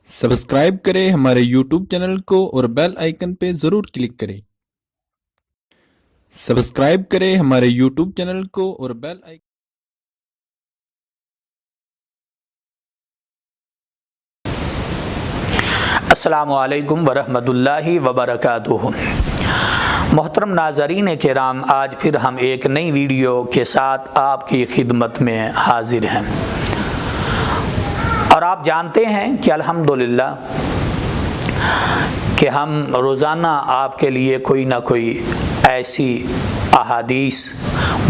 Subscribe کریں ہمارے YouTube channel کو اور بیل آئیکن پہ ضرور کلک کریں۔ سبسکرائب کریں ہمارے یوٹیوب چینل کو اور بیل آئیکن السلام علیکم ورحمۃ اللہ وبرکاتہ۔ محترم ناظرین کرام، آج پھر ہم ایک نئی ویڈیو کے ساتھ آپ کی خدمت میں حاضر ہیں، اور آپ جانتے ہیں کہ الحمدللہ کہ ہم روزانہ آپ کے لیے کوئی نہ کوئی ایسی احادیث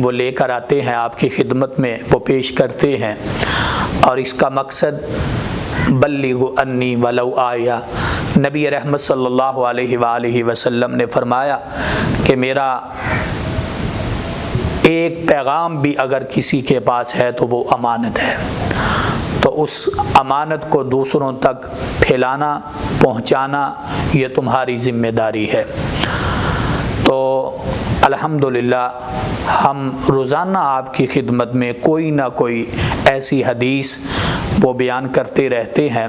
وہ لے کر آتے ہیں، آپ کی خدمت میں وہ پیش کرتے ہیں، اور اس کا مقصد بلغوا انی ولو آیہ۔ نبی رحمت صلی اللہ علیہ وآلہ وسلم نے فرمایا کہ میرا ایک پیغام بھی اگر کسی کے پاس ہے تو وہ امانت ہے، تو اس امانت کو دوسروں تک پھیلانا، پہنچانا یہ تمہاری ذمہ داری ہے۔ تو الحمدللہ ہم روزانہ آپ کی خدمت میں کوئی نہ کوئی ایسی حدیث وہ بیان کرتے رہتے ہیں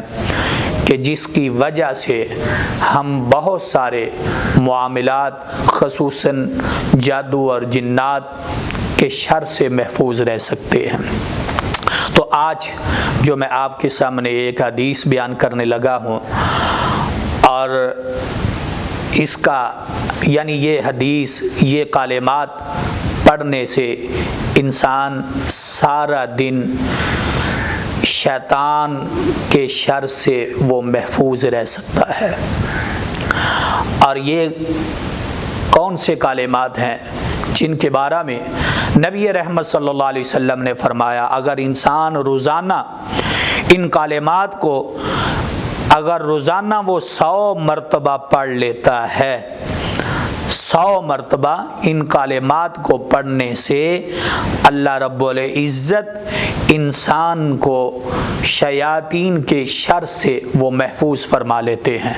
کہ جس کی وجہ سے ہم بہت سارے معاملات، خصوصاً جادو اور جنات کے شر سے محفوظ رہ سکتے ہیں۔ تو آج جو میں آپ کے سامنے ایک حدیث بیان کرنے لگا ہوں، اور اس کا یعنی یہ حدیث، یہ کلمات پڑھنے سے انسان سارا دن شیطان کے شر سے وہ محفوظ رہ سکتا ہے۔ اور یہ کون سے کلمات ہیں جن کے بارے میں نبی رحمت صلی اللہ علیہ وسلم نے فرمایا اگر انسان روزانہ ان کلمات کو اگر روزانہ وہ 100 مرتبہ پڑھ لیتا ہے، 100 مرتبہ ان کلمات کو پڑھنے سے اللہ رب العزت انسان کو شیاطین کے شر سے وہ محفوظ فرما لیتے ہیں۔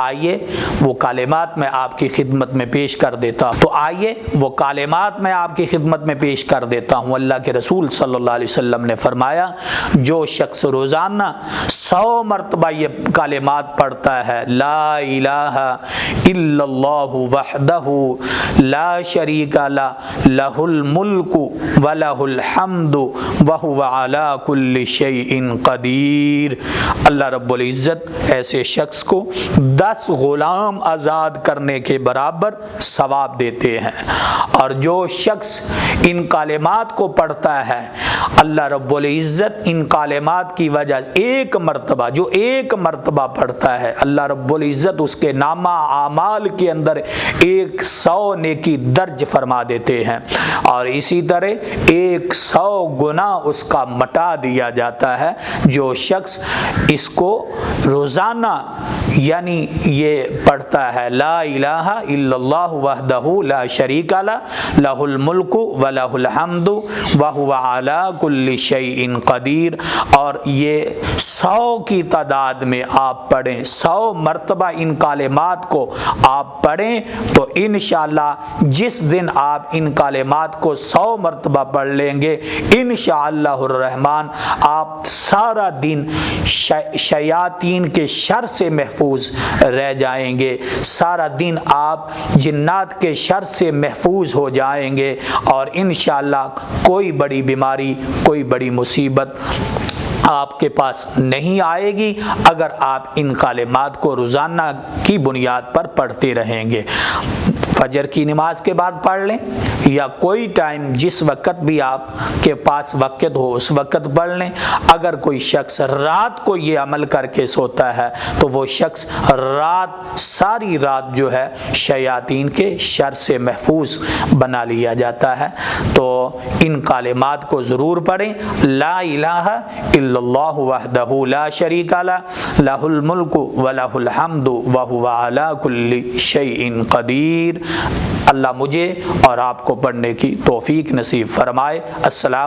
آئیے وہ کلمات میں آپ کی خدمت میں پیش کر دیتا ہوں۔ تو آئیے وہ کلمات میں آپ کی خدمت میں پیش کر دیتا ہوں۔ اللہ کے رسول صلی اللہ علیہ وسلم نے فرمایا جو شخص روزانہ 100 مرتبہ یہ کلمات پڑھتا ہے، لا الہ الا اللہ وحدہ لا شریک لہ لہ الملک ولہ الحمد وہو علی کل شیء قدیر، اللہ رب العزت ایسے شخص کو 10 غلام آزاد کرنے کے برابر ثواب دیتے ہیں۔ اور جو شخص ان کلمات کو پڑھتا ہے، اللہ رب العزت ان کلمات کی وجہ ایک مرتبہ پڑھتا ہے، اللہ رب العزت اس کے نامہ اعمال کے اندر 100 نیکی درج فرما دیتے ہیں، اور اسی طرح 100 گناہ اس کا مٹا دیا جاتا ہے۔ جو شخص اس کو روزانہ یعنی یہ پڑھتا ہے لا الہ الا اللہ وحدہ لا شریک لہ لہ الملک ولہ الحمد وہو علی کل شیء قدیر، اور یہ 100 کی تعداد میں آپ پڑھیں، 100 مرتبہ ان کلمات کو آپ پڑھیں، تو انشاءاللہ جس دن آپ ان کلمات کو 100 مرتبہ پڑھ لیں گے انشاءاللہ الرحمن آپ سارا دن شیاطین کے شر سے محفوظ رہ جائیں گے، سارا دن آپ جنات کے شر سے محفوظ ہو جائیں گے، اور انشاءاللہ کوئی بڑی بیماری، کوئی بڑی مصیبت آپ کے پاس نہیں آئے گی اگر آپ ان کلمات کو روزانہ کی بنیاد پر پڑھتے رہیں گے۔ فجر کی نماز کے بعد پڑھ لیں، یا کوئی ٹائم جس وقت بھی آپ کے پاس وقت ہو اس وقت پڑھ لیں۔ اگر کوئی شخص رات کو یہ عمل کر کے سوتا ہے تو وہ شخص ساری رات جو ہے شیاطین کے شر سے محفوظ بنا لیا جاتا ہے۔ تو ان کلمات کو ضرور پڑھیں، لا الہ الا اللہ وحدہ لا شریک لہ لہ الملک ولہ الحمد وہو علی کل شیء قدیر۔ اللہ مجھے اور آپ کو پڑھنے کی توفیق نصیب فرمائے۔ السلام